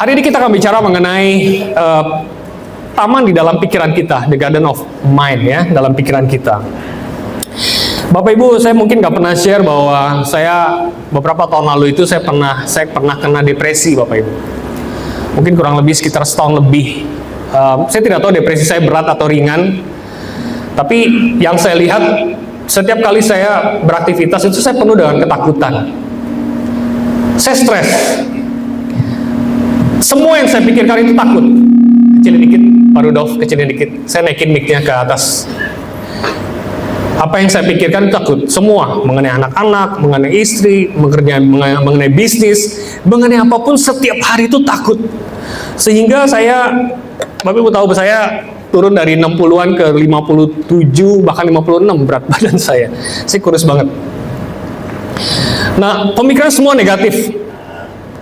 Hari ini kita akan bicara mengenai taman di dalam pikiran kita, the garden of mind ya, dalam pikiran kita. Bapak Ibu, saya mungkin nggak pernah share bahwa saya beberapa tahun lalu itu saya pernah kena depresi, Bapak Ibu. Mungkin kurang lebih sekitar setahun lebih. Saya tidak tahu depresi saya berat atau ringan, tapi yang saya lihat setiap kali saya beraktivitas itu saya penuh dengan ketakutan. Saya stres. Semua yang saya pikirkan itu takut. Kecilin dikit, Pak Rudolf, kecilin dikit. Saya naikin mic-nya ke atas. Apa yang saya pikirkan itu takut. Semua, mengenai anak-anak, mengenai istri, mengenai bisnis, mengenai apapun, setiap hari itu takut. Sehingga saya, Bapak Ibu tahu, saya turun dari 60-an ke 57, bahkan 56 berat badan saya. Saya kurus banget. Nah, pemikiran semua negatif.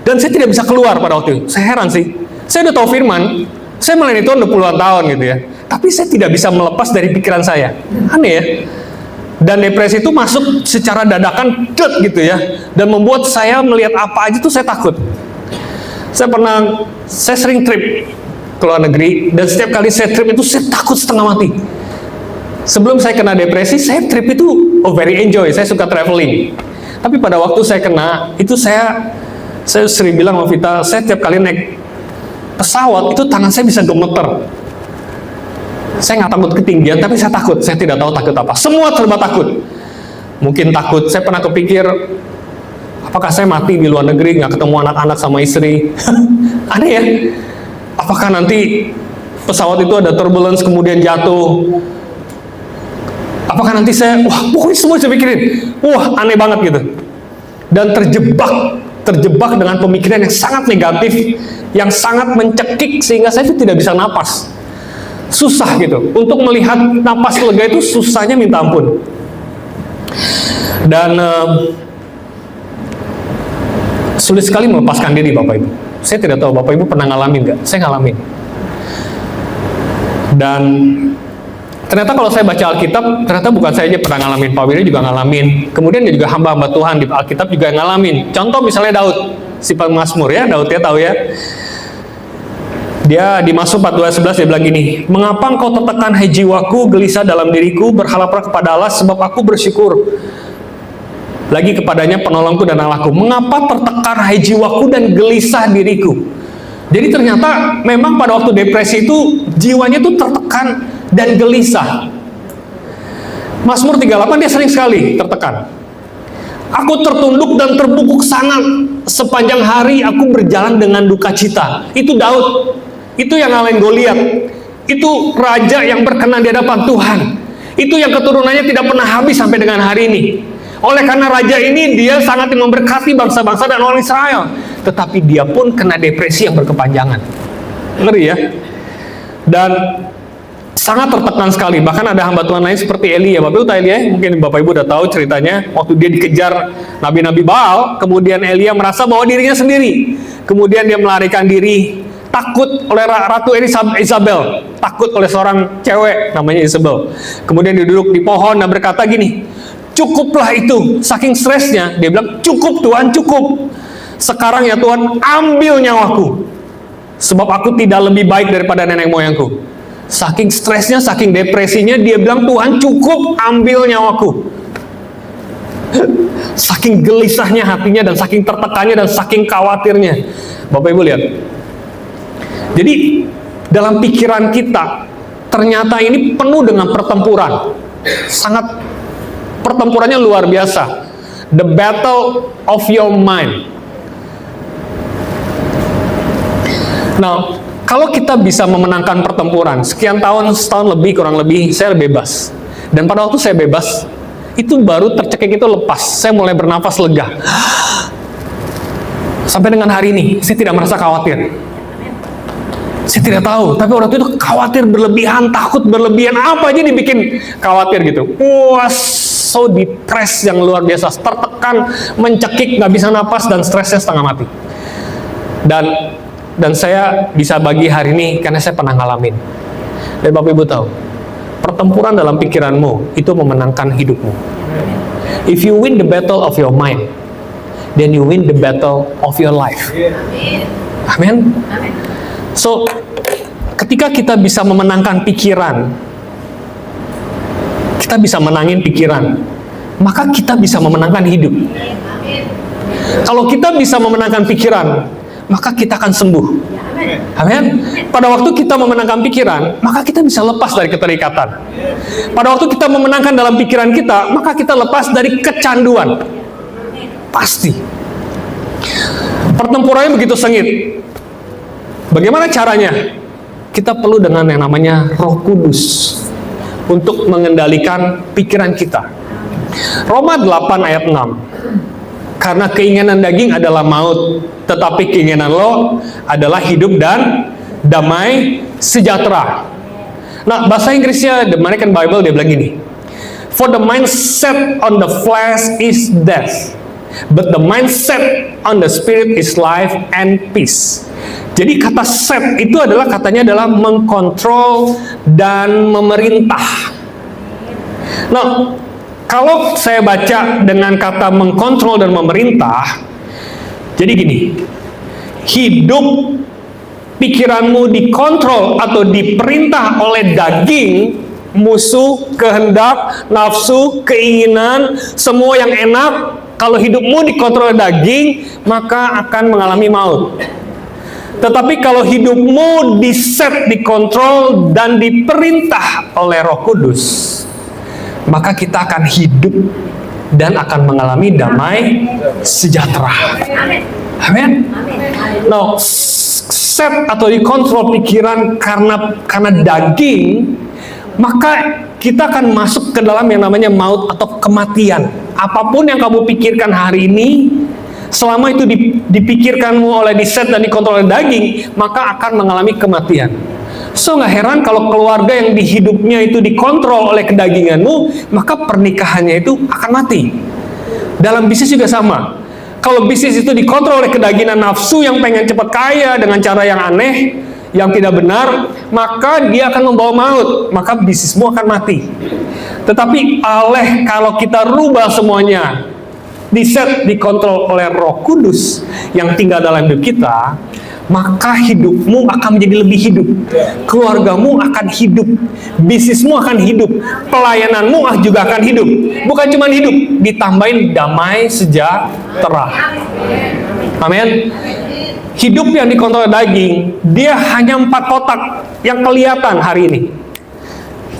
Dan saya tidak bisa keluar pada waktu itu. Saya heran sih. Saya udah tahu firman, saya melayani Tuhan udah puluhan tahun gitu ya. Tapi saya tidak bisa melepas dari pikiran saya. Aneh ya. Dan depresi itu masuk secara dadakan gitu ya. Dan membuat saya melihat apa aja tuh saya takut. Saya sering trip ke luar negeri. Dan setiap kali saya trip itu saya takut setengah mati. Sebelum saya kena depresi, saya trip itu very enjoy. Saya suka traveling. Tapi pada waktu saya kena, itu saya sering bilang sama Vita, saya tiap kali naik pesawat, itu tangan saya bisa gemeter. Saya nggak takut ketinggian, tapi saya takut. Saya tidak tahu takut apa. Semua serba takut. Mungkin takut, saya pernah kepikir, apakah saya mati di luar negeri, nggak ketemu anak-anak sama istri? Aneh ya? Apakah nanti pesawat itu ada turbulence, kemudian jatuh? Apakah nanti pokoknya semua saya pikirin. Aneh banget gitu. Dan terjebak dengan pemikiran yang sangat negatif, yang sangat mencekik, sehingga saya itu tidak bisa napas. Susah gitu. Untuk melihat napas lega itu susahnya minta ampun. Dan sulit sekali melepaskan diri, Bapak Ibu. Saya tidak tahu Bapak Ibu pernah ngalamin nggak? Saya ngalamin. Dan ternyata kalau saya baca Alkitab, ternyata bukan saya aja pernah ngalamin, Pak Wiri juga ngalamin. Kemudian dia juga hamba-hamba Tuhan di Alkitab juga ngalamin. Contoh misalnya Daud, si pemazmur ya, Daud ya tahu ya. Dia di Mazmur 42:11 dia bilang gini, "Mengapa engkau tertekan hai jiwaku, gelisah dalam diriku, berharaplah kepada Allah sebab aku bersyukur lagi kepadanya penolongku dan Allahku. Mengapa tertekan hai jiwaku dan gelisah diriku?" Jadi ternyata memang pada waktu depresi itu jiwanya itu tertekan dan gelisah. Mazmur 38 dia sering sekali tertekan. "Aku tertunduk dan terbungkuk sangat, sepanjang hari aku berjalan dengan duka cita." Itu Daud. Itu yang ngalahin Goliat. Itu raja yang berkenan di hadapan Tuhan. Itu yang keturunannya tidak pernah habis sampai dengan hari ini. Oleh karena raja ini dia sangat memberkati bangsa-bangsa dan orang Israel. Tetapi dia pun kena depresi yang berkepanjangan. Ngeri ya. Dan sangat tertekan sekali. Bahkan ada hamba Tuhan lain seperti Elia. Bapak Ibu tahu Elia? Mungkin Bapak Ibu udah tahu ceritanya. Waktu dia dikejar nabi-nabi Baal, kemudian Elia merasa bahwa dirinya sendiri. Kemudian dia melarikan diri, takut oleh Ratu Isabel, takut oleh seorang cewek namanya Isabel. Kemudian dia duduk di pohon dan berkata gini, "Cukuplah itu." Saking stresnya, dia bilang, "Cukup Tuhan, cukup. Sekarang ya Tuhan, ambil nyawaku. Sebab aku tidak lebih baik daripada nenek moyangku." Saking stresnya, saking depresinya, dia bilang, "Tuhan cukup, ambil nyawaku." Saking gelisahnya hatinya, dan saking tertekannya, dan saking khawatirnya. Bapak Ibu lihat. Jadi, dalam pikiran kita, ternyata ini penuh dengan pertempuran. Pertempurannya luar biasa. The battle of your mind. Nah, kalau kita bisa memenangkan pertempuran, sekian tahun, setahun lebih, kurang lebih, saya bebas. Dan pada waktu saya bebas, itu baru tercekik itu lepas. Saya mulai bernafas lega. Sampai dengan hari ini, saya tidak merasa khawatir. Saya tidak tahu, tapi waktu itu khawatir berlebihan, takut berlebihan, apa aja dibikin khawatir gitu. So depressed yang luar biasa, tertekan, mencekik, nggak bisa napas, dan stresnya setengah mati. Dan saya bisa bagi hari ini karena saya pernah ngalamin. Dan Bapak Ibu tahu, pertempuran dalam pikiranmu itu memenangkan hidupmu. If you win the battle of your mind, then you win the battle of your life. Amin. So, ketika kita bisa memenangkan pikiran, kita bisa menangin pikiran, maka kita bisa memenangkan hidup. Kalau kita bisa memenangkan pikiran, maka kita akan sembuh. Amin. Pada waktu kita memenangkan pikiran, maka kita bisa lepas dari keterikatan. Pada waktu kita memenangkan dalam pikiran kita, maka kita lepas dari kecanduan. Pasti. Pertempurannya begitu sengit. Bagaimana caranya? Kita perlu dengan yang namanya Roh Kudus untuk mengendalikan pikiran kita. Roma 8 ayat 6. Karena keinginan daging adalah maut, tetapi keinginan lo adalah hidup dan damai sejahtera. Nah, bahasa Inggrisnya The American Bible dia bilang gini. For the mindset on the flesh is death, but the mindset on the spirit is life and peace. Jadi kata set itu adalah katanya adalah mengkontrol dan memerintah. Nah, kalau saya baca dengan kata mengkontrol dan memerintah, jadi gini, hidup pikiranmu dikontrol atau diperintah oleh daging, musuh, kehendak, nafsu, keinginan, semua yang enak. Kalau hidupmu dikontrol oleh daging, maka akan mengalami maut. Tetapi kalau hidupmu diset, dikontrol, dan diperintah oleh Roh Kudus, maka kita akan hidup dan akan mengalami damai sejahtera. Amin. Nah, set atau dikontrol pikiran karena daging, maka kita akan masuk ke dalam yang namanya maut atau kematian. Apapun yang kamu pikirkan hari ini, selama itu dipikirkanmu oleh diset dan dikontrol oleh daging, maka akan mengalami kematian. So, nggak heran kalau keluarga yang di hidupnya itu dikontrol oleh kedaginganmu, maka pernikahannya itu akan mati. Dalam bisnis juga sama. Kalau bisnis itu dikontrol oleh kedagingan nafsu yang pengen cepat kaya dengan cara yang aneh, yang tidak benar, maka dia akan membawa maut, maka bisnismu akan mati. Tetapi kalau kita rubah semuanya, diset, dikontrol oleh Roh Kudus yang tinggal dalam hidup kita, maka hidupmu akan menjadi lebih hidup, keluargamu akan hidup, bisnismu akan hidup, pelayananmu juga akan hidup. Bukan cuma hidup, ditambahin damai sejahtera. Amin. Hidup yang dikontrol daging, dia hanya 4 kotak yang kelihatan hari ini.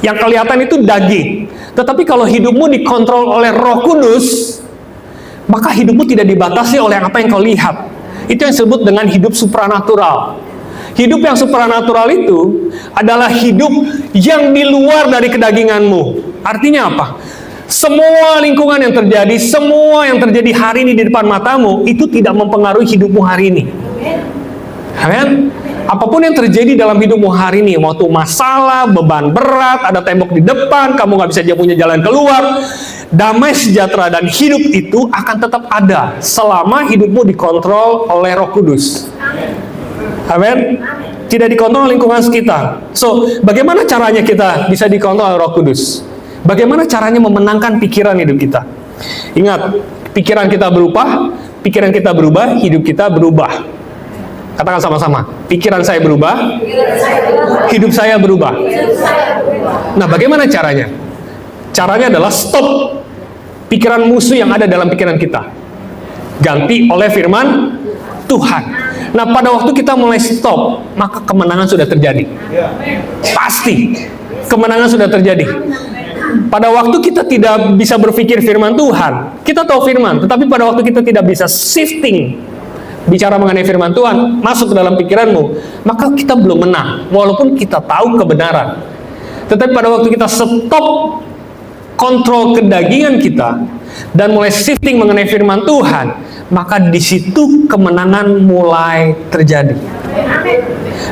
Yang kelihatan itu daging. Tetapi kalau hidupmu dikontrol oleh Roh Kudus, maka hidupmu tidak dibatasi oleh apa yang kau lihat. Itu yang disebut dengan hidup supranatural. Hidup yang supranatural itu adalah hidup yang di luar dari kedaginganmu. Artinya apa? Semua lingkungan yang terjadi, semua yang terjadi hari ini di depan matamu, itu tidak mempengaruhi hidupmu hari ini. Amin. Apapun yang terjadi dalam hidupmu hari ini, waktu masalah, beban berat, ada tembok di depan, kamu nggak bisa punya jalan keluar, damai sejahtera dan hidup itu akan tetap ada selama hidupmu dikontrol oleh Roh Kudus. Amin. Tidak dikontrol lingkungan sekitar. So, bagaimana caranya kita bisa dikontrol oleh Roh Kudus? Bagaimana caranya memenangkan pikiran hidup kita? Ingat, pikiran kita berubah, hidup kita berubah. Katakan sama-sama, pikiran saya berubah, hidup saya berubah. Nah, bagaimana caranya? Caranya adalah stop pikiran musuh yang ada dalam pikiran kita. Ganti oleh firman Tuhan. Nah, pada waktu kita mulai stop, maka kemenangan sudah terjadi. Pasti, kemenangan sudah terjadi. Pada waktu kita tidak bisa berpikir firman Tuhan, kita tahu firman, tetapi pada waktu kita tidak bisa shifting, bicara mengenai firman Tuhan, masuk ke dalam pikiranmu, maka kita belum menang, walaupun kita tahu kebenaran. Tetapi pada waktu kita stop kontrol kedagingan kita, dan mulai shifting mengenai firman Tuhan, maka di situ kemenangan mulai terjadi.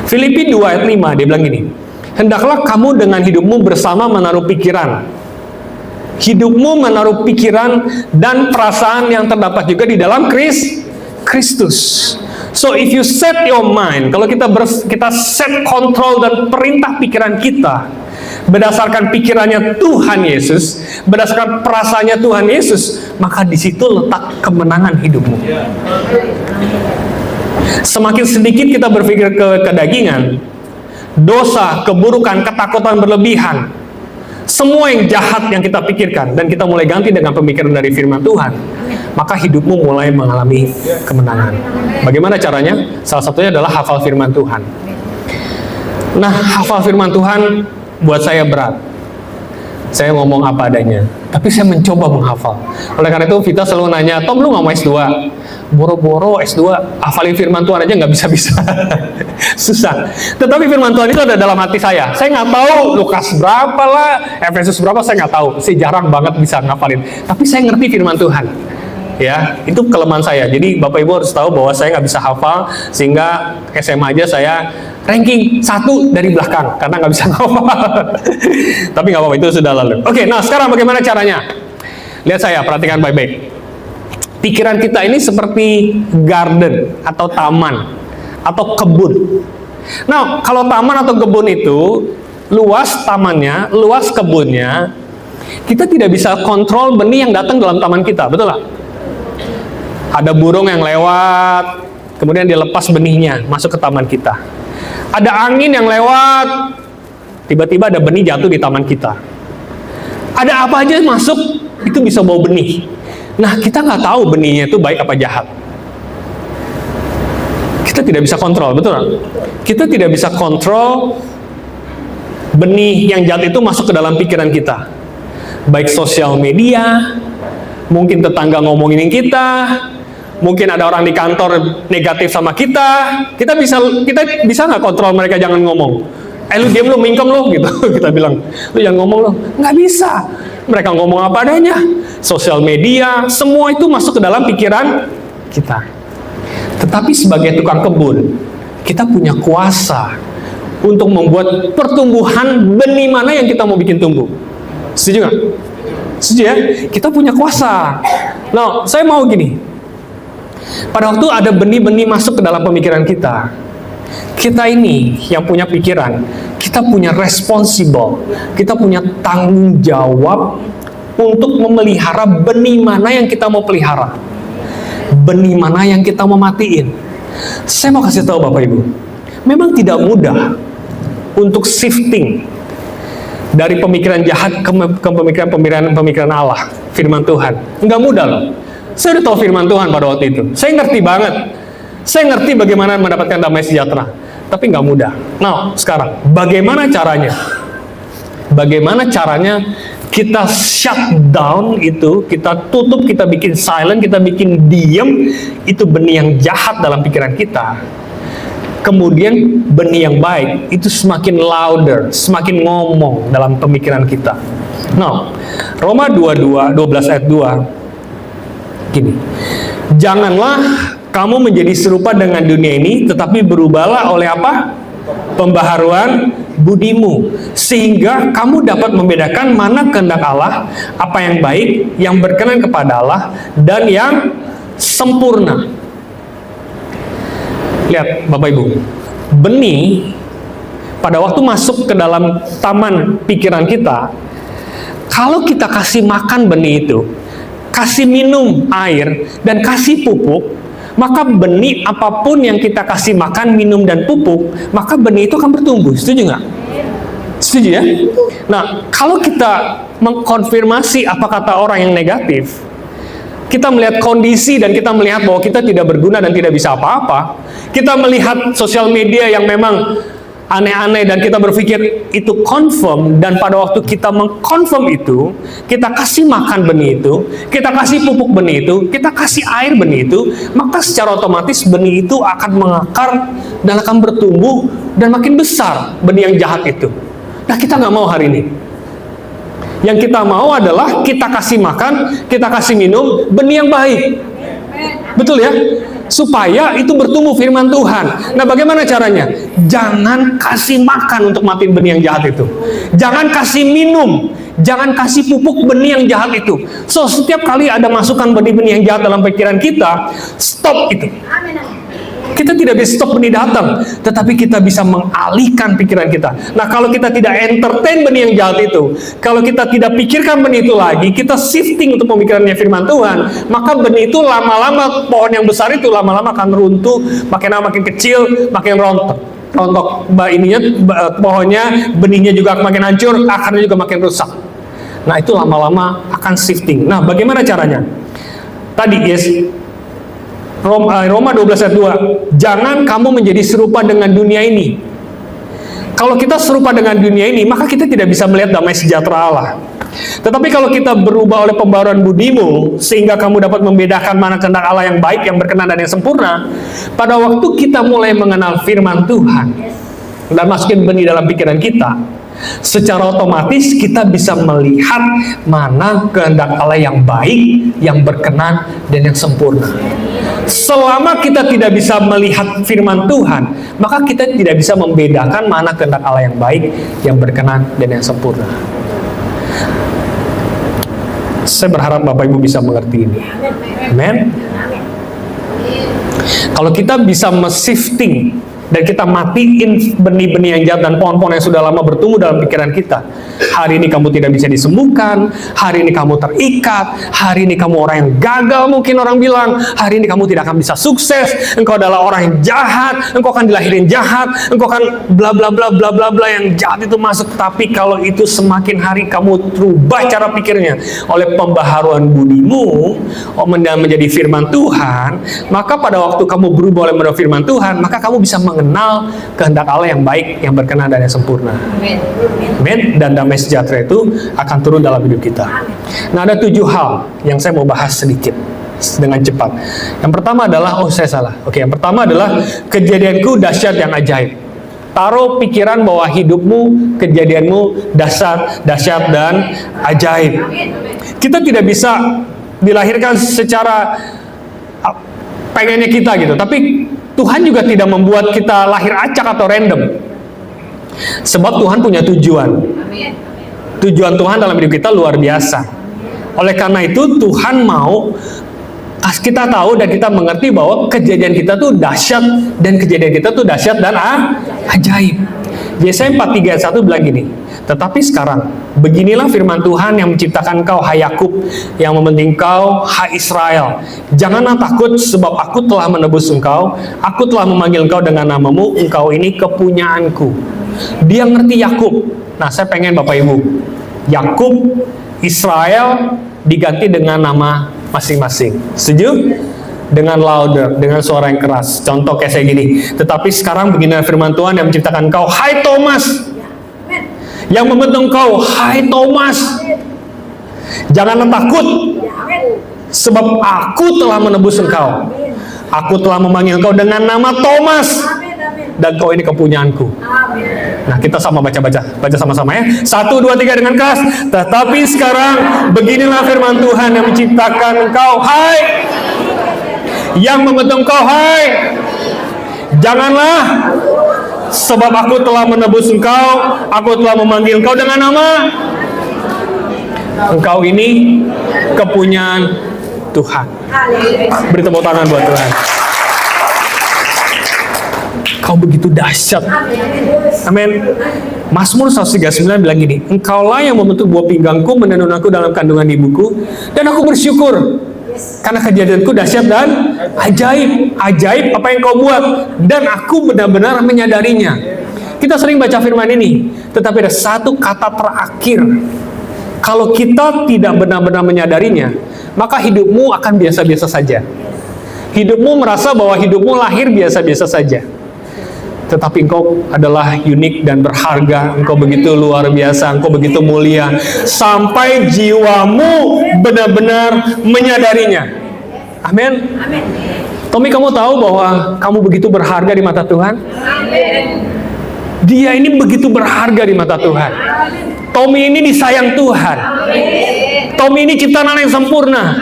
Filipi 2 ayat 5, dia bilang gini, hendaklah kamu dengan hidupmu bersama menaruh pikiran. Hidupmu menaruh pikiran dan perasaan yang terdapat juga di dalam Kristus. So if you set your mind, kalau kita set kontrol dan perintah pikiran kita berdasarkan pikirannya Tuhan Yesus, berdasarkan perasaannya Tuhan Yesus, maka di situ letak kemenangan hidupmu. Semakin sedikit kita berpikir ke kedagingan, dosa, keburukan, ketakutan berlebihan, semua yang jahat yang kita pikirkan, dan kita mulai ganti dengan pemikiran dari firman Tuhan, maka hidupmu mulai mengalami kemenangan. Bagaimana caranya? Salah satunya adalah hafal firman Tuhan. Nah, hafal firman Tuhan buat saya berat. Saya ngomong apa adanya, tapi saya mencoba menghafal. Oleh karena itu Vita selalu nanya, Tom, lu nggak mau S2? Boro-boro S2, hafalin firman Tuhan aja nggak bisa-bisa. Susah. Tetapi firman Tuhan itu ada dalam hati saya. Saya nggak tahu Lukas berapa lah, Efesus berapa, saya nggak tahu. Saya jarang banget bisa ngafalin. Tapi saya ngerti firman Tuhan. Ya, itu kelemahan saya. Jadi Bapak Ibu harus tahu bahwa saya nggak bisa hafal, sehingga SMA aja saya ranking 1 dari belakang karena nggak bisa hafal. Tapi nggak apa-apa, itu sudah lalu. Oke, nah sekarang bagaimana caranya? Lihat saya, perhatikan baik-baik. Pikiran kita ini seperti garden atau taman atau kebun. Nah, kalau taman atau kebun itu luas tamannya, luas kebunnya, kita tidak bisa kontrol benih yang datang dalam taman kita, betul nggak? Ada burung yang lewat, kemudian dia lepas benihnya masuk ke taman kita. Ada angin yang lewat, tiba-tiba ada benih jatuh di taman kita. Ada apa aja masuk, itu bisa bawa benih. Nah, kita nggak tahu benihnya itu baik apa jahat. Kita tidak bisa kontrol, betul nggak? Kita tidak bisa kontrol benih yang jahat itu masuk ke dalam pikiran kita. Baik sosial media, mungkin tetangga ngomongin kita, mungkin ada orang di kantor negatif sama kita. Kita bisa nggak kontrol mereka jangan ngomong? Lu diam, lu mingkem lu, gitu. Kita bilang, lu jangan ngomong lu. Nggak bisa. Mereka ngomong apa adanya. Sosial media, semua itu masuk ke dalam pikiran kita. Tetapi sebagai tukang kebun, kita punya kuasa untuk membuat pertumbuhan benih mana yang kita mau bikin tumbuh. Setuju nggak? Setuju ya? Kita punya kuasa. Nah, saya mau gini. Pada waktu ada benih-benih masuk ke dalam pemikiran kita, kita ini yang punya pikiran, kita punya responsible, kita punya tanggung jawab untuk memelihara benih mana yang kita mau pelihara, benih mana yang kita mau matiin. Saya mau kasih tahu Bapak Ibu, memang tidak mudah untuk shifting dari pemikiran jahat ke pemikiran Allah, firman Tuhan. Enggak mudah loh. Saya udah tahu firman Tuhan pada waktu itu. Saya ngerti banget. Saya ngerti bagaimana mendapatkan damai sejahtera. Tapi nggak mudah. Nah, sekarang bagaimana caranya? Bagaimana caranya kita shut down itu, kita tutup, kita bikin silent, kita bikin diem, itu benih yang jahat dalam pikiran kita. Kemudian benih yang baik itu semakin louder, semakin ngomong dalam pemikiran kita. Nah, Roma 12 ayat 2 gini. Janganlah kamu menjadi serupa dengan dunia ini, tetapi berubahlah oleh apa? Pembaharuan budimu, sehingga kamu dapat membedakan mana kehendak Allah, apa yang baik, yang berkenan kepada Allah, dan yang sempurna. Lihat Bapak Ibu, benih pada waktu masuk ke dalam taman pikiran kita, kalau kita kasih makan benih itu, kasih minum air, dan kasih pupuk, maka benih apapun yang kita kasih makan, minum, dan pupuk, maka benih itu akan bertumbuh. Setuju nggak? Setuju ya? Nah, kalau kita mengkonfirmasi apa kata orang yang negatif, kita melihat kondisi dan kita melihat bahwa kita tidak berguna dan tidak bisa apa-apa, kita melihat sosial media yang memang aneh-aneh dan kita berpikir itu confirm, dan pada waktu kita mengkonfirm itu, kita kasih makan benih itu, kita kasih pupuk benih itu, kita kasih air benih itu, maka secara otomatis benih itu akan mengakar dan akan bertumbuh dan makin besar benih yang jahat itu. Nah, kita nggak mau hari ini. Yang kita mau adalah kita kasih makan, kita kasih minum benih yang baik. Betul ya? Supaya itu bertumbuh firman Tuhan. Nah, bagaimana caranya? Jangan kasih makan untuk matiin benih yang jahat itu. Jangan kasih minum, jangan kasih pupuk benih yang jahat itu. So, setiap kali ada masukan benih-benih yang jahat dalam pikiran kita, stop itu. Kita tidak bisa stop benih datang, tetapi kita bisa mengalihkan pikiran kita. Nah, kalau kita tidak entertain benih yang jahat itu, kalau kita tidak pikirkan benih itu lagi, kita shifting untuk pemikirannya firman Tuhan, maka benih itu lama-lama, pohon yang besar itu lama-lama akan runtuh, makin lama makin kecil, makin rontok. Pohonnya, benihnya juga makin hancur, akarnya juga makin rusak. Nah, itu lama-lama akan shifting. Nah, bagaimana caranya? Tadi, yes, Roma 12 ayat 2, jangan kamu menjadi serupa dengan dunia ini. Kalau kita serupa dengan dunia ini, maka kita tidak bisa melihat damai sejahtera Allah. Tetapi kalau kita berubah oleh pembaruan budimu, sehingga kamu dapat membedakan mana kehendak Allah yang baik, yang berkenan, dan yang sempurna, pada waktu kita mulai mengenal firman Tuhan, dan masukin benih dalam pikiran kita, secara otomatis kita bisa melihat mana kehendak Allah yang baik, yang berkenan, dan yang sempurna. Selama kita tidak bisa melihat firman Tuhan, maka kita tidak bisa membedakan mana kehendak Allah yang baik, yang berkenan, dan yang sempurna. Saya berharap Bapak Ibu bisa mengerti ini. Amen. Kalau kita bisa shifting dan kita matiin benih-benih yang jahat dan pohon-pohon yang sudah lama bertumbuh dalam pikiran kita. Hari ini kamu tidak bisa disembuhkan, hari ini kamu terikat, hari ini kamu orang yang gagal, mungkin orang bilang, hari ini kamu tidak akan bisa sukses, engkau adalah orang yang jahat, engkau akan dilahirin jahat, engkau akan bla bla bla bla bla bla, yang jahat itu masuk. Tapi kalau itu semakin hari kamu rubah cara pikirnya oleh pembaharuan budimu, menjadi firman Tuhan, maka pada waktu kamu berubah oleh firman Tuhan, maka kamu bisa mengenal kehendak Allah yang baik, yang berkenan, dan yang sempurna. Amin. Dan damai sejahtera itu akan turun dalam hidup kita. Nah, ada 7 hal yang saya mau bahas sedikit dengan cepat. Yang pertama adalah, saya salah. Oke, yang pertama adalah kejadianku dahsyat yang ajaib. Taruh pikiran bahwa hidupmu, kejadianmu dahsyat dan ajaib. Kita tidak bisa dilahirkan secara pengennya kita gitu, tapi Tuhan juga tidak membuat kita lahir acak atau random. Sebab Tuhan punya tujuan. Tujuan Tuhan dalam hidup kita luar biasa. Oleh karena itu Tuhan mau kita tahu dan kita mengerti bahwa kejadian kita tuh dahsyat, dan kejadian kita tuh dahsyat dan ajaib. Yesaya 43 ayat 1 bilang gini, tetapi sekarang, beginilah firman Tuhan yang menciptakan kau, hai Yakub, yang membenting kau, hai Israel. Janganlah takut, sebab aku telah menebus engkau, aku telah memanggil engkau dengan namamu, engkau ini kepunyaanku. Dia ngerti Yakub. Nah, saya pengen Bapak Ibu, Yakub, Israel diganti dengan nama masing-masing. Setuju? Dengan louder, dengan suara yang keras. Contoh kayak saya gini, tetapi sekarang beginilah firman Tuhan yang menciptakan kau, hai Thomas, yang membentuk kau, hai Thomas. Janganlah takut, sebab aku telah menebus engkau, aku telah memanggil engkau dengan nama Thomas, dan kau ini kepunyaanku. Nah, kita sama baca sama-sama ya. 1, 2, 3 dengan keras. Tetapi sekarang beginilah firman Tuhan yang menciptakan engkau, hai, yang membentuk engkau, hai. Janganlah, sebab aku telah menebus engkau, aku telah memanggil engkau dengan nama. Engkau ini kepunyaan Tuhan. Beri tepuk tangan buat Tuhan. Kau begitu dahsyat. Amin. Mazmur 139 bilang gini, engkaulah yang membentuk buah pinggangku, menenun aku dalam kandungan ibuku, dan aku bersyukur karena kejadianku dahsyat dan ajaib. Ajaib apa yang kau buat, dan aku benar-benar menyadarinya. Kita sering baca firman ini, tetapi ada satu kata terakhir. Kalau kita tidak benar-benar menyadarinya, maka hidupmu akan biasa-biasa saja. Hidupmu merasa bahwa hidupmu lahir biasa-biasa saja. Tetapi engkau adalah unik dan berharga, engkau begitu luar biasa, engkau begitu mulia, sampai jiwamu benar-benar menyadarinya. Amin. Tommy, kamu tahu bahwa kamu begitu berharga di mata Tuhan? Dia ini begitu berharga di mata Tuhan. Tommy ini disayang Tuhan. Tommy ini ciptaan Allah yang sempurna.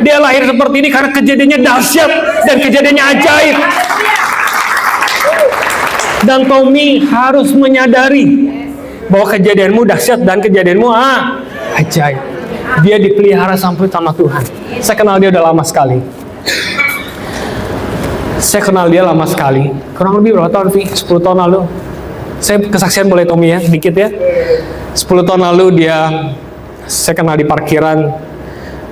Dia lahir seperti ini karena kejadiannya dahsyat dan kejadiannya ajaib. Dan Tommy harus menyadari bahwa kejadianmu dahsyat dan kejadianmu ajaib. Dia dipelihara sampai sama Tuhan. Saya kenal dia udah lama sekali. Saya kenal dia lama sekali. Kurang lebih berapa tahun, Vi? 10 tahun lalu. Saya kesaksian boleh Tommy ya, dikit ya. 10 tahun lalu saya kenal di parkiran.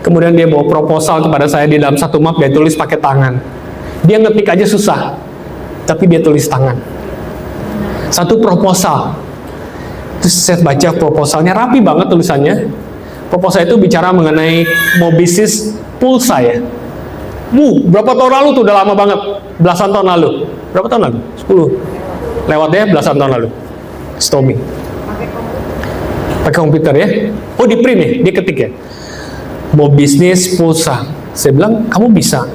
Kemudian dia bawa proposal kepada saya di dalam satu map, dia tulis pakai tangan. Dia ngetik aja susah, tapi dia tulis tangan. Satu proposal. Terus saya baca proposalnya, rapi banget tulisannya. Proposal itu bicara mengenai mau bisnis pulsa ya. Berapa tahun lalu tuh, udah lama banget. Belasan tahun lalu. Berapa tahun lalu? 10. Lewatnya belasan tahun lalu. Tommy. Pakai komputer ya. Oh, di print ya, dia ketik ya. Mau bisnis pulsa. Saya bilang, kamu bisa.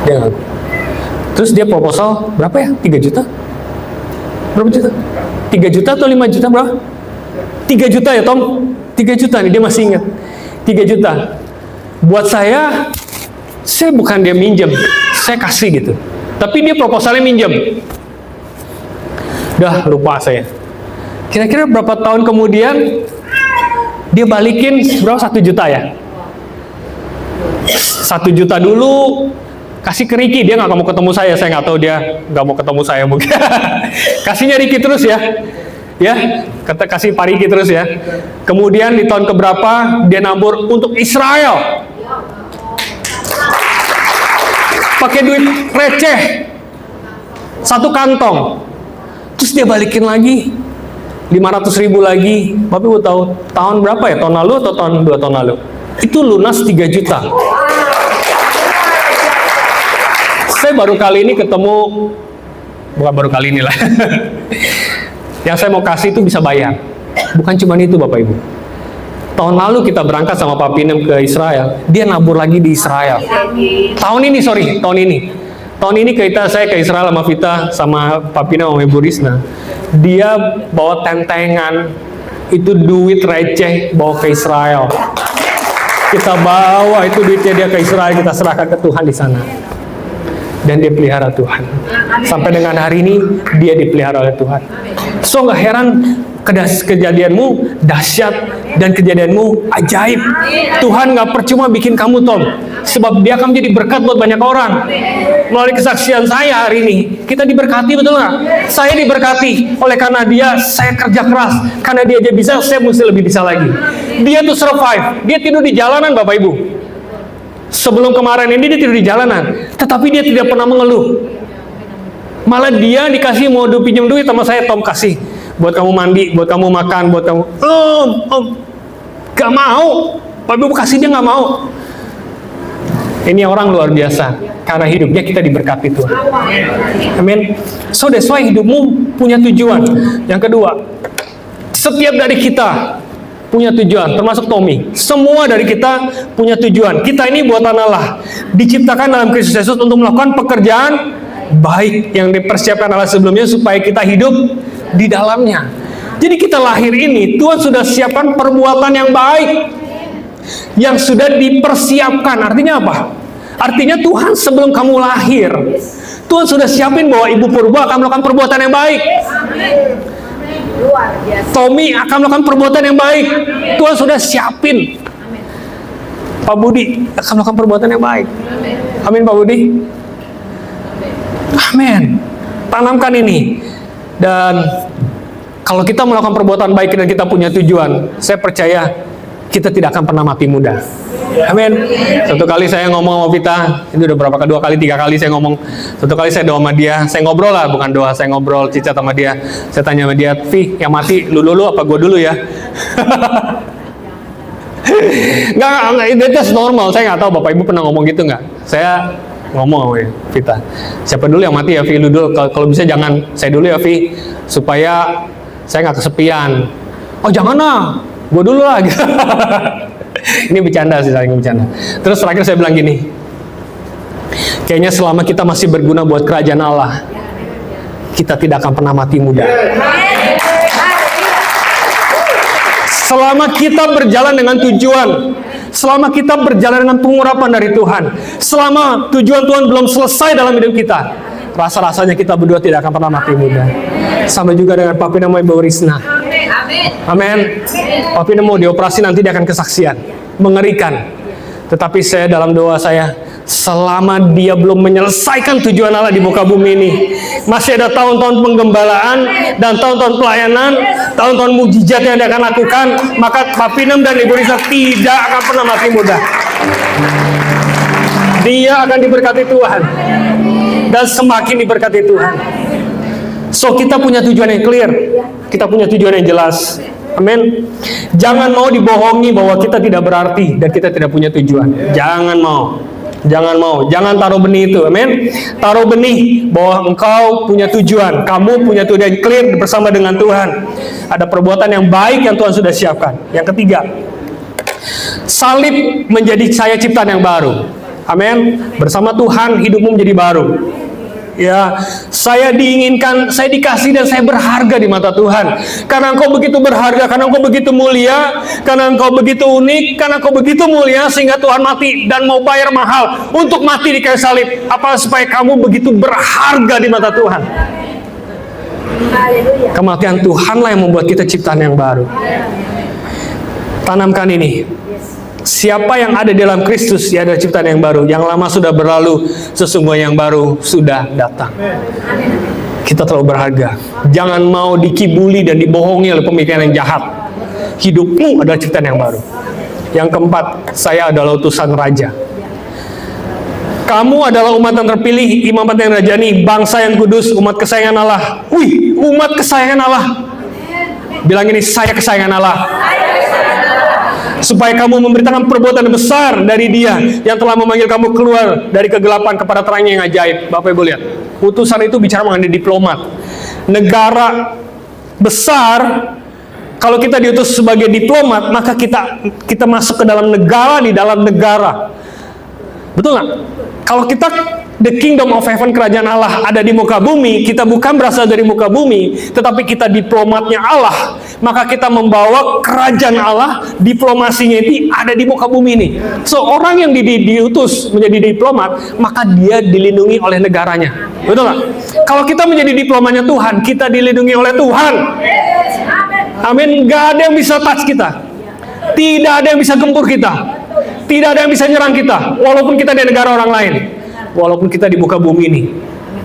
Dia ngaku. Terus dia proposal, berapa ya? 3 juta? Berapa juta? 3 juta atau 5 juta berapa? 3 juta ya Tom? 3 juta nih, dia masih ingat. 3 juta. Buat saya bukan dia minjem, saya kasih gitu. Tapi dia proposalnya minjem. Udah lupa saya. Kira-kira berapa tahun kemudian dia balikin berapa? 1 juta ya? 1 juta dulu kasih ke Ricky, dia nggak mau ketemu saya nggak tahu dia nggak mau ketemu saya mungkin. Kasihnya Ricky terus ya, kasih Pak Ricky terus ya. Kemudian di tahun keberapa dia nabur untuk Israel, pakai duit receh, 1 kantong. Terus dia balikin lagi 500.000 lagi. Bapak Ibu tahu tahun berapa ya? Tahun lalu atau 2 tahun lalu? Itu lunas 3 juta. Saya baru kali ini ketemu, bukan baru kali ini lah. Yang saya mau kasih itu bisa bayar. Bukan cuma itu Bapak Ibu. Tahun lalu kita berangkat sama Pak Pinem ke Israel, dia nabur lagi di Israel. Tahun ini saya ke Israel sama Vita, sama Pak Pinem sama Ibu Risna. Dia bawa tentengan, itu duit receh bawa ke Israel. Kita bawa itu duitnya dia ke Israel, kita serahkan ke Tuhan di sana. Dan dia pelihara Tuhan. Sampai dengan hari ini dia dipelihara oleh Tuhan. So nggak heran kejadianmu dahsyat dan kejadianmu ajaib. Tuhan nggak percuma bikin kamu Tom, sebab dia akan menjadi berkat buat banyak orang. Melalui kesaksian saya hari ini, kita diberkati, betul nggak? Saya diberkati oleh karena dia, saya kerja keras. Karena dia aja bisa, saya mesti lebih bisa lagi. Dia tuh survive, dia tidur di jalanan Bapak Ibu. Sebelum kemarin ini dia tidur di jalanan, tetapi dia tidak pernah mengeluh. Malah dia dikasih mau pinjam duit sama saya, Tom kasih buat kamu mandi, buat kamu makan, buat kamu. Gak mau. Pak Ibu kasih, dia gak mau. Ini orang luar biasa. Karena hidupnya kita diberkati Tuhan. Amin. So that's why hidupmu punya tujuan. Yang kedua, setiap dari kita punya tujuan, termasuk Tommy. Semua dari kita punya tujuan. Kita ini buatan Allah, diciptakan dalam Kristus Yesus untuk melakukan pekerjaan baik yang dipersiapkan Allah sebelumnya supaya kita hidup di dalamnya. Jadi kita lahir ini, Tuhan sudah siapkan perbuatan yang baik yang sudah dipersiapkan. Artinya apa? Artinya Tuhan sebelum kamu lahir, Tuhan sudah siapin bahwa Ibu Purba akan melakukan perbuatan yang baik. Tommy akan melakukan perbuatan yang baik. Tuhan sudah siapin. Pak Budi akan melakukan perbuatan yang baik. Amin Pak Budi. Amin. Tanamkan ini. Dan kalau kita melakukan perbuatan baik dan kita punya tujuan, saya percaya kita tidak akan pernah mati muda. Amin. Satu kali saya ngomong sama Vita, itu udah berapa kali, 2 kali, 3 kali saya ngomong. Satu kali saya doa sama dia, saya ngobrol lah, bukan doa, saya ngobrol cicat sama dia. Saya tanya sama dia, Vi, yang mati lu dulu apa gue dulu ya? Nggak, itu normal. Saya nggak tahu Bapak Ibu pernah ngomong gitu nggak? Saya ngomong sama Vita, siapa dulu yang mati ya Vi, lu dulu. Kalau bisa jangan saya dulu ya Vi, supaya saya nggak kesepian. Oh jangan lah, gue dulu lah. Ini bercanda sih, saling bercanda. Terus terakhir saya bilang gini, kayaknya selama kita masih berguna buat kerajaan Allah, kita tidak akan pernah mati muda. Selama kita berjalan dengan tujuan, selama kita berjalan dengan pengurapan dari Tuhan, selama tujuan Tuhan belum selesai dalam hidup kita, rasa-rasanya kita berdua tidak akan pernah mati muda. Sama juga dengan Papi nama Ibu Risna. Amin. Papi mau dioperasi nanti dia akan kesaksian, mengerikan. Tetapi saya dalam doa saya, selama dia belum menyelesaikan tujuan Allah di muka bumi ini. Masih ada tahun-tahun penggembalaan dan tahun-tahun pelayanan, tahun-tahun mujizat yang dia akan lakukan. Maka Pak Pinem dan Ibu Risa tidak akan pernah mati muda. Dia akan diberkati Tuhan dan semakin diberkati Tuhan. So kita punya tujuan yang clear, kita punya tujuan yang jelas. Amin. Jangan mau dibohongi bahwa kita tidak berarti dan kita tidak punya tujuan. Jangan mau. Jangan taruh benih itu. Amin. Taruh benih bahwa engkau punya tujuan, kamu punya tujuan clear bersama dengan Tuhan. Ada perbuatan yang baik yang Tuhan sudah siapkan. Yang ketiga, salib menjadi saya ciptaan yang baru. Amin. Bersama Tuhan hidupmu menjadi baru. Ya, saya diinginkan, saya dikasih dan saya berharga di mata Tuhan. Karena engkau begitu berharga, karena engkau begitu mulia, karena engkau begitu unik, karena engkau begitu mulia sehingga Tuhan mati dan mau bayar mahal untuk mati di kayu salib. Apa supaya kamu begitu berharga di mata Tuhan? Kematian Tuhanlah yang membuat kita ciptaan yang baru. Tanamkan ini. Siapa yang ada di dalam Kristus, dia adalah ciptaan yang baru. Yang lama sudah berlalu, sesungguhnya yang baru sudah datang. Kita terlalu berharga. Jangan mau dikibuli dan dibohongi oleh pemikiran yang jahat. Hidupmu adalah ciptaan yang baru. Yang keempat, saya adalah utusan raja. Kamu adalah umat yang terpilih, imamat yang rajani, bangsa yang kudus, umat kesayangan Allah. Wih, umat kesayangan Allah. Bilang ini, saya kesayangan Allah. Supaya kamu memberitakan perbuatan besar dari Dia yang telah memanggil kamu keluar dari kegelapan kepada terangnya yang ajaib. Bapak Ibu lihat, utusan itu bicara mengenai diplomat. Negara besar, kalau kita diutus sebagai diplomat, maka kita masuk ke dalam negara di dalam negara. Betul nggak? Kalau kita the kingdom of heaven, kerajaan Allah ada di muka bumi, kita bukan berasal dari muka bumi, tetapi kita diplomatnya Allah, maka kita membawa kerajaan Allah, diplomasinya itu ada di muka bumi ini. So, orang yang diutus menjadi diplomat, maka dia dilindungi oleh negaranya. Betul nggak? Kalau kita menjadi diplomatnya Tuhan, kita dilindungi oleh Tuhan. Amin. Gak ada yang bisa touch kita. Tidak ada yang bisa gempur kita. Tidak ada yang bisa nyerang kita, walaupun kita di negara orang lain, walaupun kita di muka bumi ini,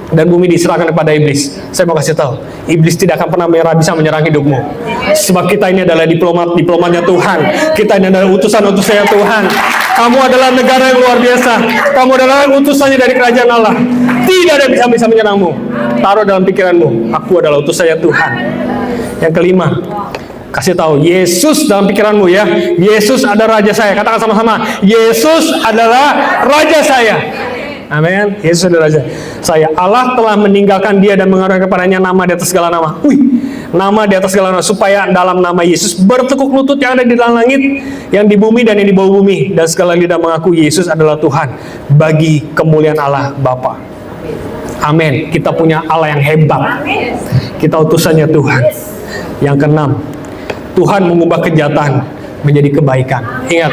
dan bumi diserahkan kepada iblis. Saya mau kasih tahu, iblis tidak akan pernah bisa menyerang hidupmu, sebab kita ini adalah diplomatnya Tuhan. Kita ini adalah utusan-utusannya Tuhan. Kamu adalah negara yang luar biasa. Kamu adalah utusannya dari kerajaan Allah. Tidak ada yang bisa menyerangmu. Taruh dalam pikiranmu, aku adalah utusannya Tuhan. Yang kelima, kasih tahu Yesus dalam pikiranmu ya. Yesus adalah raja saya. Katakan sama-sama, Yesus adalah raja saya. Amin. Yesus adalah raja saya. Allah telah meninggalkan Dia dan mengaruniakan kepadanya nama di atas segala nama. Nama di atas segala nama, supaya dalam nama Yesus bertekuk lutut yang ada di dalam langit, yang di bumi dan yang di bawah bumi, dan segala lidah mengaku Yesus adalah Tuhan, bagi kemuliaan Allah Bapa. Amin. Kita punya Allah yang hebat. Kita utusannya Tuhan. Yang keenam, Tuhan mengubah kejahatan menjadi kebaikan. Ingat,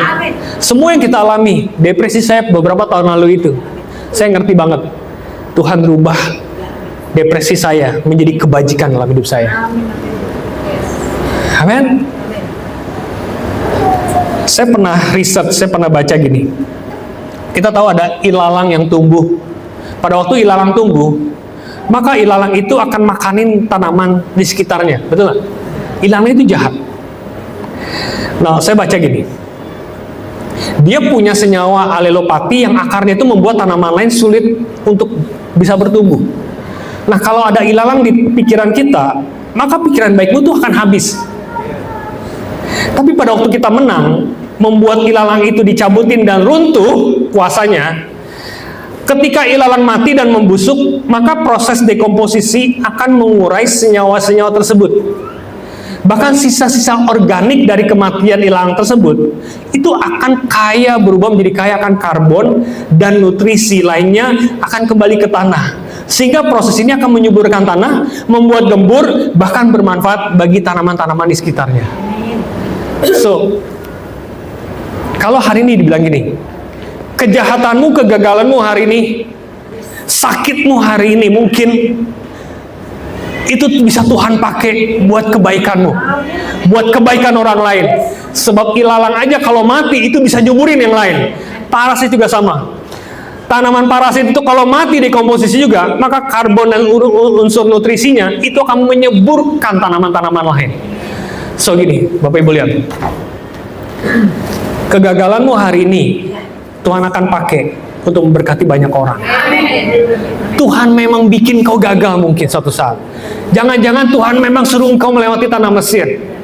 semua yang kita alami, depresi saya beberapa tahun lalu itu, saya ngerti banget. Tuhan rubah depresi saya menjadi kebajikan dalam hidup saya. Amin. Saya pernah riset, saya pernah baca gini. Kita tahu ada ilalang yang tumbuh. Pada waktu ilalang tumbuh, maka ilalang itu akan makanin tanaman di sekitarnya. Betul nggak? Ilalang itu jahat. Nah, saya baca gini. Dia punya senyawa alelopati yang akarnya itu membuat tanaman lain sulit untuk bisa bertumbuh. Nah, kalau ada ilalang di pikiran kita, maka pikiran baikmu itu akan habis. Tapi pada waktu kita menang, membuat ilalang itu dicabutin dan runtuh kuasanya, ketika ilalang mati dan membusuk, maka proses dekomposisi akan mengurai senyawa-senyawa tersebut. Bahkan sisa-sisa organik dari kematian ilalang tersebut itu akan berubah menjadi kaya akan karbon dan nutrisi lainnya akan kembali ke tanah. Sehingga proses ini akan menyuburkan tanah, membuat gembur, bahkan bermanfaat bagi tanaman-tanaman di sekitarnya. So, kalau hari ini dibilang gini, kejahatanmu, kegagalanmu hari ini, sakitmu hari ini mungkin itu bisa Tuhan pakai buat kebaikanmu, buat kebaikan orang lain. Sebab ilalang aja kalau mati itu bisa nyuburin yang lain. Paras itu juga sama. Tanaman parasit itu kalau mati dekomposisi juga, maka karbon dan unsur nutrisinya itu akan menyuburkan tanaman-tanaman lain. So gini, Bapak Ibu lihat. Kegagalanmu hari ini, Tuhan akan pakai untuk memberkati banyak orang. Tuhan memang bikin kau gagal mungkin suatu saat. Jangan-jangan Tuhan memang suruh engkau melewati tanah Mesir.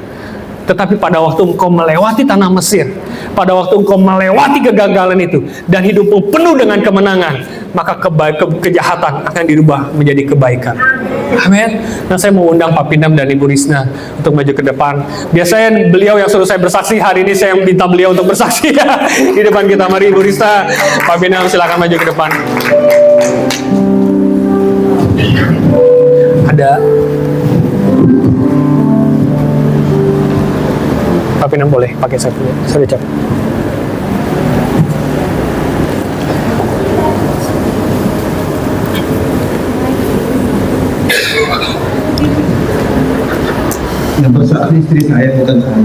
Tetapi pada waktu engkau melewati tanah Mesir, pada waktu engkau melewati kegagalan itu, dan hidupmu penuh dengan kemenangan, maka kejahatan akan dirubah menjadi kebaikan. Amin. Nah, saya mau undang Pak Pindam dan Ibu Risna untuk maju ke depan. Biasanya beliau yang suruh saya bersaksi, hari ini saya minta beliau untuk bersaksi ya, di depan kita. Mari Ibu Risna, Pak Pindam silakan maju ke depan. Ada Pak Pindam boleh pakai saya punya. Sorry, Cap. Yang bersaksi istri saya, bukan saya.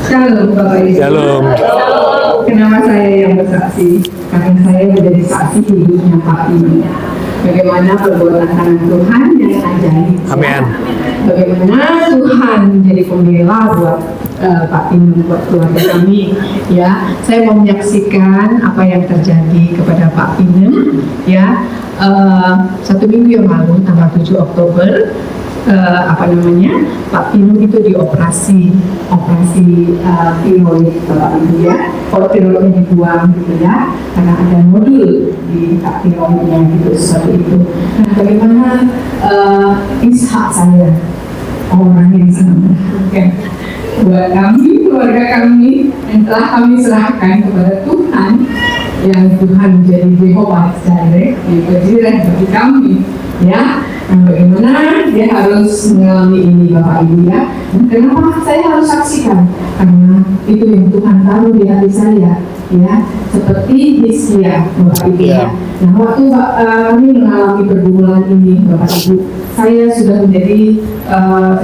Shalom Bapak Ibu. Shalom. Kenapa saya yang bersaksi? Karena saya menjadi saksi hidupnya Pak ini. Bagaimana perbuatan tangan Tuhan yang ajaib. Amin. Bagaimana Tuhan menjadi pembela buat Pak Pino, buat keluarga kami. Ya, saya mau menyaksikan apa yang terjadi kepada Pak Pino. Ya, 1 minggu yang lalu, tanggal 7 Oktober. Pak Pino itu dioperasi tiroid Bapak Ibu ya. Kalau tiroidnya dibuang gitu ya, karena ada nodul di tiroidnya gitu seperti itu. Nah, bagaimana Ishak saya orang yang sangat menyenangkan buat kami, keluarga kami, yang telah kami serahkan kepada Tuhan, yang Tuhan menjadi Jehovah Jireh, Jireh bagi kami ya. Nah, bagaimana dia harus mengalami ini Bapak Ibu ya. Kenapa saya harus saksikan? Karena itu yang Tuhan taruh di hati saya ya. Seperti Hizkia Bapak Ibu ya. Nah, waktu kami mengalami pergumulan ini Bapak Ibu, saya sudah menjadi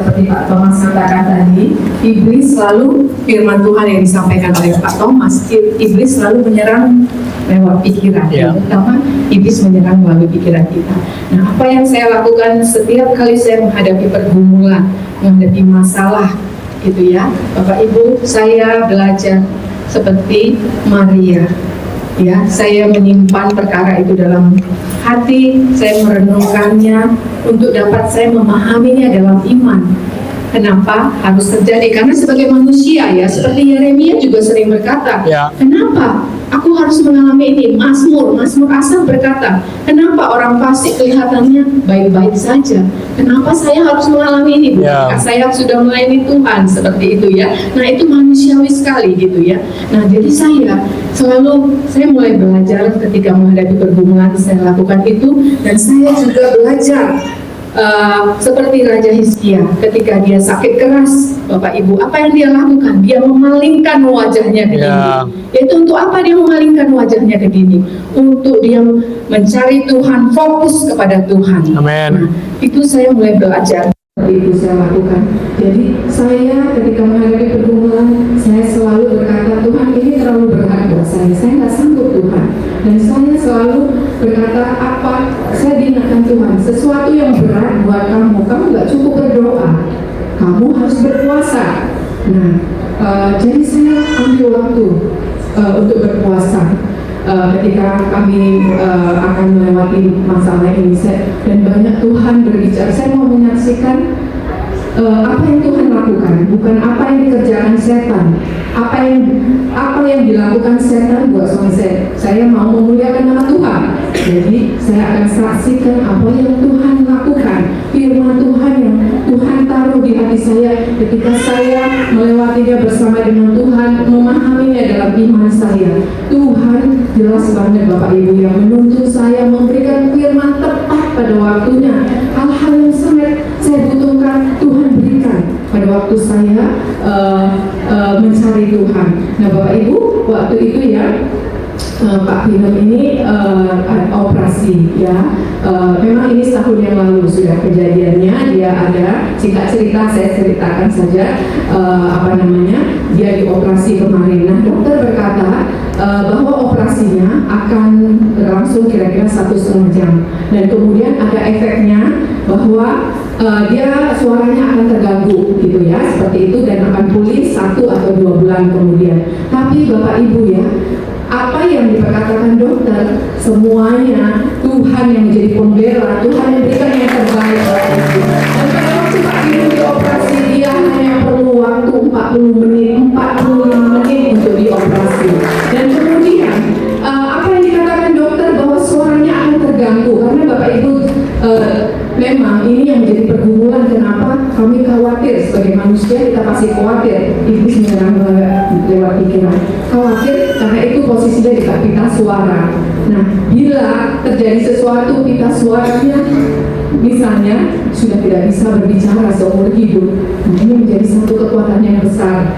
seperti Pak Thomas katakan tadi, iblis selalu, firman Tuhan yang disampaikan oleh Pak Thomas, iblis selalu menyerang lewat pikiran, terutama iblis menyerang melalui pikiran kita. Nah, apa yang saya lakukan setiap kali saya menghadapi pergumulan, menghadapi masalah, gitu ya, Bapak Ibu, saya belajar seperti Maria. Ya, saya menyimpan perkara itu dalam hati, saya merenungkannya untuk dapat saya memahaminya dalam iman. Kenapa harus terjadi? Karena sebagai manusia ya, seperti Yeremia juga sering berkata, kenapa aku harus mengalami ini? Mazmur Asaf berkata, kenapa orang fasik kelihatannya baik-baik saja? Kenapa saya harus mengalami ini? Bukankah saya sudah melayani Tuhan seperti itu ya? Nah, itu manusiawi sekali gitu ya. Nah, jadi saya mulai belajar ketika menghadapi pergumulan, saya lakukan itu, dan saya juga belajar seperti Raja Hizkia ketika dia sakit keras, Bapak Ibu, apa yang dia lakukan? Dia memalingkan wajahnya ke dinding. Yaitu untuk apa dia memalingkan wajahnya ke dinding? Untuk dia mencari Tuhan, fokus kepada Tuhan. Amin. Nah, itu saya mulai belajar. Itu saya lakukan. Jadi saya ketika menghadapi pergumulan, saya selalu berkata, Tuhan, ini terlalu berat buat saya nggak sanggup Tuhan. Dan saya selalu berkata, saya diingatkan Tuhan, sesuatu yang berat buat kamu nggak cukup berdoa, kamu harus berpuasa. Nah, jadi saya ambil waktu untuk berpuasa. Ketika kami akan melewati masalah ini, dan banyak Tuhan berbicara, saya mau menyaksikan apa yang Tuhan lakukan, bukan apa yang dikerjakan setan, apa yang dilakukan setan buat suami saya. Saya mau memuliakan nama Tuhan, jadi saya akan saksikan apa yang Tuhan lakukan, firman Tuhan yang Tuhan taruh di hati saya ketika saya melewatinya bersama dengan Tuhan, memahaminya dalam iman saya. Tuhan jelas banget Bapak Ibu yang menuntun saya memberikan firman tepat pada waktunya. Hal-hal yang sangat saya butuhkan Tuhan berikan pada waktu saya mencari Tuhan. Nah, Bapak Ibu, waktu itu ya Pak Pino ini operasi ya. Memang ini setahun yang lalu sudah kejadiannya. Dia ada singkat cerita, saya ceritakan saja dia dioperasi kemarin. Nah, dokter berkata bahwa operasinya akan berlangsung kira-kira 1,5 jam, dan kemudian ada efeknya bahwa dia suaranya akan terganggu gitu ya, seperti itu, dan akan pulih 1 atau 2 bulan kemudian. Tapi Bapak Ibu ya, apa yang diperkatakan dokter, semuanya Tuhan yang menjadi pembela, Tuhan yang berikan yang terbaik. Dan pada waktu Pak Ibu dioperasi, dia hanya perlu waktu 45 menit untuk dioperasi. Dan kemudian apa yang dikatakan dokter bahwa suaranya akan terganggu, karena Bapak Ibu memang ini yang menjadi pergumulan. Kenapa kami khawatir sebagai manusia, kita pasti khawatir, iblis menyerang lewat pikiran, khawatir karena itu posisinya di pita suara. Nah, bila terjadi sesuatu pita suaranya misalnya sudah tidak bisa berbicara seumur hidup, nah ini menjadi satu kekuatan yang besar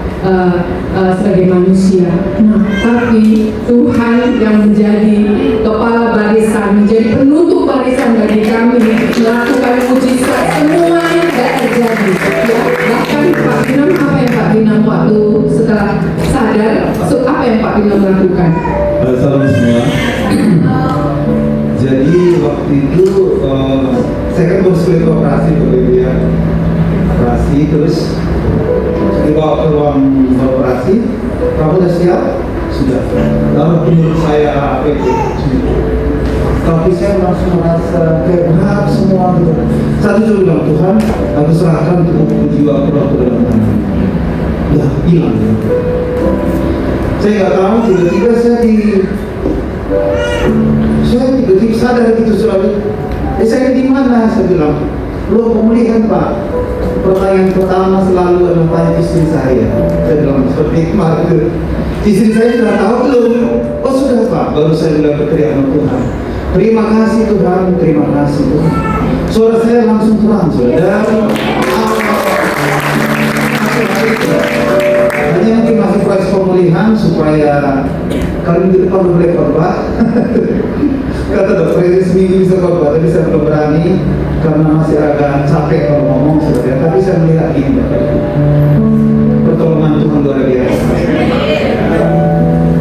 sebagai manusia. Nah, tapi Tuhan yang menjadi kepala barisan, menjadi penutup barisan bagi kami, melakukan mujizat, semuanya tidak terjadi. Ya, bahkan Pak Binam, apa yang Pak Binam waktu setelah sadar, apa yang Pak Binam lakukan? Salam semua. Jadi waktu itu saya kan baru selesai operasi begitu ya. Operasi terus dibawa ke ruang operasi. Kamu udah siap? Sudah. Lalu menurut saya apa itu? Tapi saya langsung merasa kayak berat semua gitu. Satu juga bilang, Tuhan, aku serahkan untuk jiwa aku waktu dalam tangan. Udah hilang. Saya nggak tahu, tiba-tiba saya tiba-tiba sadar gitu selalu. Saya di mana? Saya bilang, lo pemulihan Pak. Pertanyaan pertama selalu adalah tanya istri saya. Saya bilang seperti kemarin. Istri saya sudah tahu belum? Oh sudah Pak. Baru saya bilang berteriak sama Tuhan. Terima kasih Tuhan, terima kasih Tuhan. Suara saya langsung terang, saudara. Hanya mungkin masih proses pemulihan supaya kali di depan boleh khotbah. Kata dokter ini seminggu bisa khotbah, tapi saya belum berani karena masih agak capek kalau ngomong sebenarnya. Tapi saya melihat ini, pertolongan Tuhan luar biasa.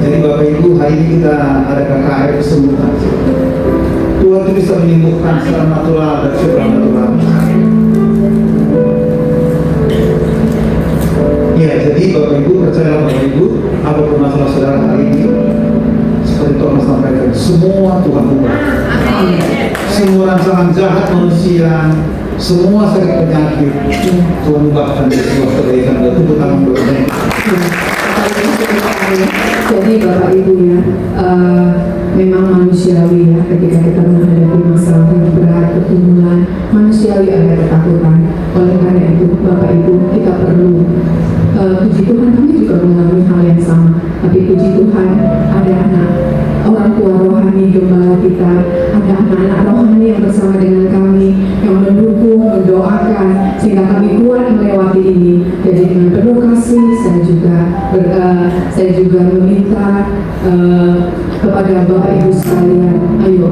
Jadi Bapak Ibu, hari ini kita ada KKR kesembuhan. Tuhan itu bisa menyembuhkan secara natural dan supranatural. Ya, jadi Bapak Ibu, percayalah Bapak Ibu, apapun masalah saudara hari ini, seperti Thomas sampaikan, semua Tuhan ubah. Semua rancangan jahat manusia, semua sakit penyakit, Tuhan ubahkan dari sebuah kebaikan dan tepuk tangan berdoa. Jadi Bapak Ibu ya, memang manusiawi ya, ketika kita menghadapi masalah yang berat, pergumulan, manusiawi ada ketakutan. Oleh karena itu Bapak Ibu, kita perlu puji Tuhan, kami juga mengalami hal yang sama. Tapi puji Tuhan, ada anak orang tua rohani gembala kita, ada anak-anak rohani yang bersama dengan kami, yang mendukung, mendoakan, sehingga kami kuat melewati ini. Jadi dengan penuh kasih, saya juga meminta kepada Bapak Ibu sekalian, ayo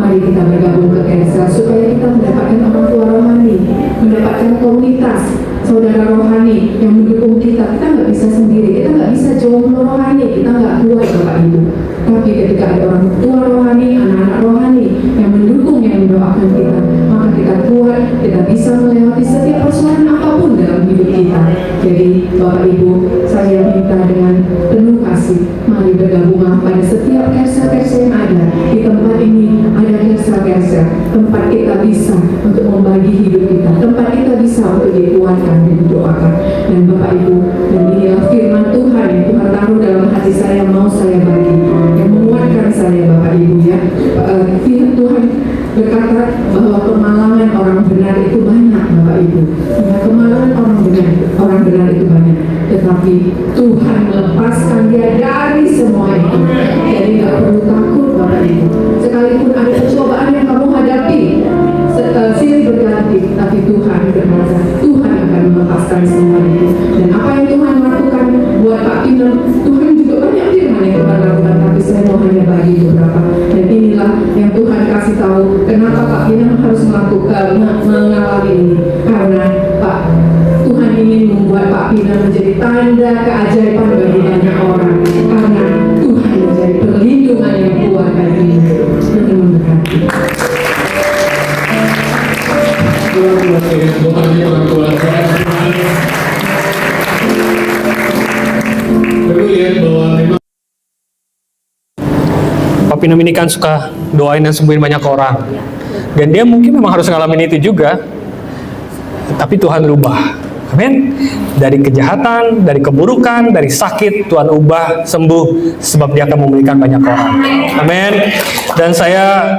mari kita bergabung ke KESA supaya kita mendapatkan orang tua rohani, mendapatkan komunitas saudara rohani yang mendukung kita. Kita nggak bisa sendiri, kita nggak bisa jomblo rohani, kita nggak kuat Bapak Ibu. Tapi ketika ada orang tua rohani, anak-anak rohani yang mendukung, yang mendoakan kita, maka kita kuat, kita bisa melewati setiap persoalan apapun dalam hidup kita. Jadi Bapak Ibu, saya minta dengan penuh kasih, mari bergabunglah pada setiap kersa-kersa yang ada di tempat ini. Ada kersa-kersa, tempat kita bisa untuk membagi hidup kita, tempat kita bisa untuk dikuatkan dan didoakan. Dan Bapak Ibu, dan inilah firman Tuhan yang Tuhan taruh dalam hati saya, mau saya bagi, yang menguatkan saya Bapak Ibu ya. Firman Tuhan berkata bahwa kemalangan orang benar itu banyak Bapak Ibu. Ya, kemalangan orang benar itu banyak. Tetapi Tuhan melepaskan dia dari semua itu. Jadi tidak perlu takut Bapak Ibu. Sekalipun ada pencobaan yang kamu hadapi, silih berganti, tapi Tuhan berkata, Tuhan akan melepaskan semua itu. Dan apa yang Tuhan lakukan buat Pak Pinam, Tuhan juga banyak firman yang Tuhan lakukan, tapi saya mau hanya bagi beberapa. Dan inilah yang Tuhan kasih tahu kenapa Pak Pinam harus mengalami ini. Karena Tuhan ingin membuat Pak Pinam menjadi tanda keajaiban bagi banyak orang. Pak Pinem ini kan suka doain dan sembuhin banyak orang. Dan dia mungkin memang harus ngalamin itu juga. Tapi Tuhan rubah. Amin. Dari kejahatan, dari keburukan, dari sakit, Tuhan ubah, sembuh, sebab dia akan memulihkan banyak orang. Amin. Dan saya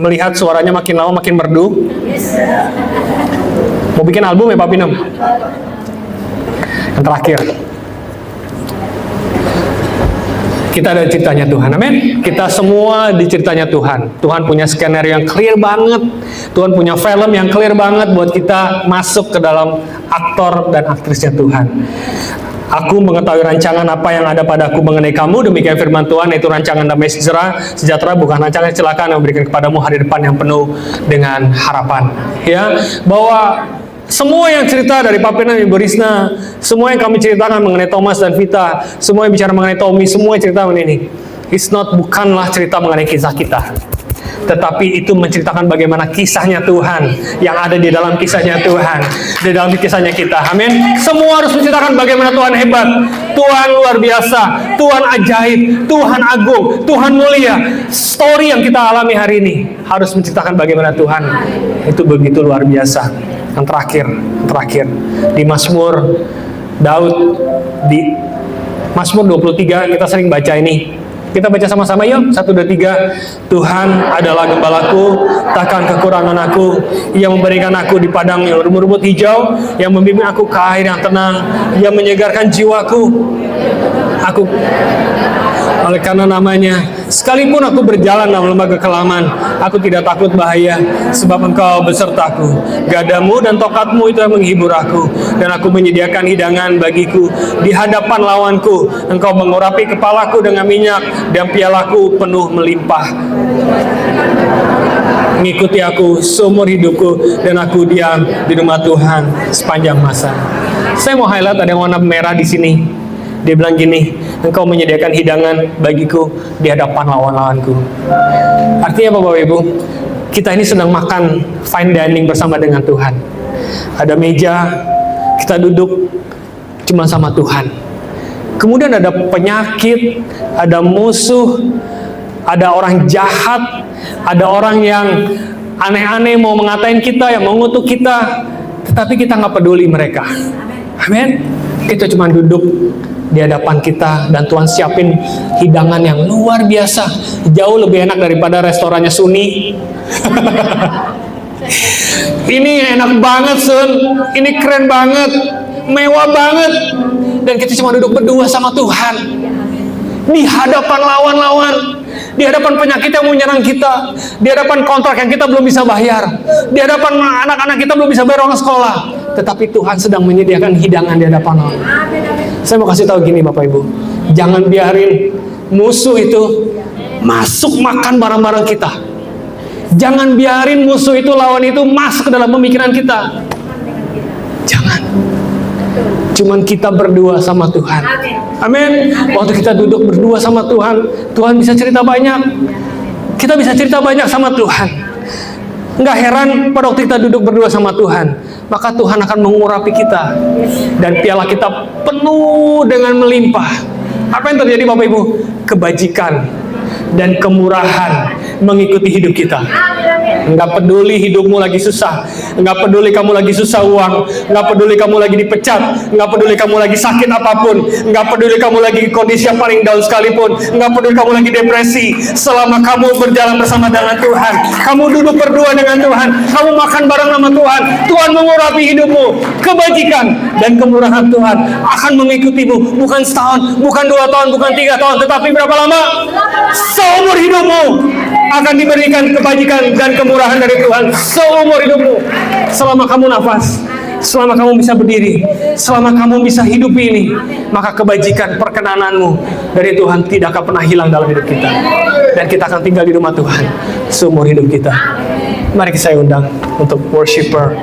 melihat suaranya makin lama makin merdu. Mau bikin album ya Pak Pinem? Yang terakhir. Kita ada ceritanya Tuhan, amin. Kita semua di ceritanya Tuhan. Tuhan punya skenario yang clear banget. Tuhan punya film yang clear banget buat kita masuk ke dalam aktor dan aktrisnya Tuhan. Aku mengetahui rancangan apa yang ada padaku mengenai kamu, demikian firman Tuhan, yaitu rancangan damai sejahtera, bukan rancangan kecelakaan, yang memberikan kepadamu hari depan yang penuh dengan harapan. Ya, bahwa semua yang cerita dari Pak Pinem, Ibu Risna, semua yang kami ceritakan mengenai Thomas dan Vita, semua yang bicara mengenai Tommy, semua yang cerita mengenai ini, bukanlah cerita mengenai kisah kita, tetapi itu menceritakan bagaimana kisahnya Tuhan yang ada di dalam kisahnya Tuhan, di dalam kisahnya kita. Amin. Semua harus menceritakan bagaimana Tuhan hebat, Tuhan luar biasa, Tuhan ajaib, Tuhan agung, Tuhan mulia. Story yang kita alami hari ini harus menceritakan bagaimana Tuhan itu begitu luar biasa. Yang terakhir di Mazmur Daud, di Mazmur 23 kita sering baca ini. Kita baca sama-sama yuk, 1, 2, 3. Tuhan adalah gembalaku, takkan kekurangan aku. Ia memberikan aku di padang yang rumput hijau, yang membimbing aku ke air yang tenang, yang menyegarkan jiwaku. Oleh karena namanya, sekalipun aku berjalan dalam lembah kekelaman, aku tidak takut bahaya, sebab Engkau besertaku. Gadamu dan tokatmu itu yang menghibur aku, dan aku menyediakan hidangan bagiku di hadapan lawanku. Engkau mengurapi kepalaku dengan minyak, dan pialaku penuh melimpah. Mengikuti aku seumur hidupku, dan aku diam di rumah Tuhan sepanjang masa. Saya mau highlight ada yang warna merah di sini. Dia bilang gini, Engkau menyediakan hidangan bagiku di hadapan lawan-lawanku. Artinya apa Bapak Ibu? Kita ini sedang makan fine dining bersama dengan Tuhan. Ada meja, kita duduk cuma sama Tuhan. Kemudian ada penyakit, ada musuh, ada orang jahat, ada orang yang aneh-aneh mau mengatain kita, yang mengutuk kita, tetapi kita nggak peduli mereka. Amin. Kita cuma duduk di hadapan kita, dan Tuhan siapin hidangan yang luar biasa, jauh lebih enak daripada restorannya Suni. Ini enak banget Sun, ini keren banget, mewah banget, dan kita cuma duduk berdua sama Tuhan di hadapan lawan-lawan, di hadapan penyakit yang menyerang kita, di hadapan kontrak yang kita belum bisa bayar, di hadapan anak-anak kita belum bisa bayar uang sekolah, tetapi Tuhan sedang menyediakan hidangan di hadapan Allah. Saya mau kasih tahu gini Bapak Ibu, jangan biarin musuh itu masuk makan barang-barang kita. Jangan biarin musuh itu, lawan itu masuk ke dalam pemikiran kita. Jangan. Cuman kita berdua sama Tuhan. Amin. Waktu kita duduk berdua sama Tuhan, Tuhan bisa cerita banyak. Kita bisa cerita banyak sama Tuhan. Nggak heran pada waktu kita duduk berdua sama Tuhan, maka Tuhan akan mengurapi kita, dan piala kita penuh dengan melimpah. Apa yang terjadi Bapak Ibu? Kebajikan dan kemurahan mengikuti hidup kita. Nggak peduli hidupmu lagi susah, nggak peduli kamu lagi susah uang, nggak peduli kamu lagi dipecat, nggak peduli kamu lagi sakit apapun, nggak peduli kamu lagi kondisi yang paling down sekalipun, nggak peduli kamu lagi depresi. Selama kamu berjalan bersama dengan Tuhan, kamu duduk berdua dengan Tuhan, kamu makan bareng sama Tuhan, Tuhan mengurapi hidupmu. Kebajikan dan kemurahan Tuhan akan mengikutimu, bukan setahun, bukan 2 tahun, bukan 3 tahun, tetapi berapa lama? Seumur hidupmu akan diberikan kebajikan dan kemurahan dari Tuhan seumur hidupmu. Selama kamu nafas, selama kamu bisa berdiri, selama kamu bisa hidup ini, maka kebajikan perkenananmu dari Tuhan tidak akan pernah hilang dalam hidup kita, dan kita akan tinggal di rumah Tuhan seumur hidup kita. Mari saya undang untuk worshiper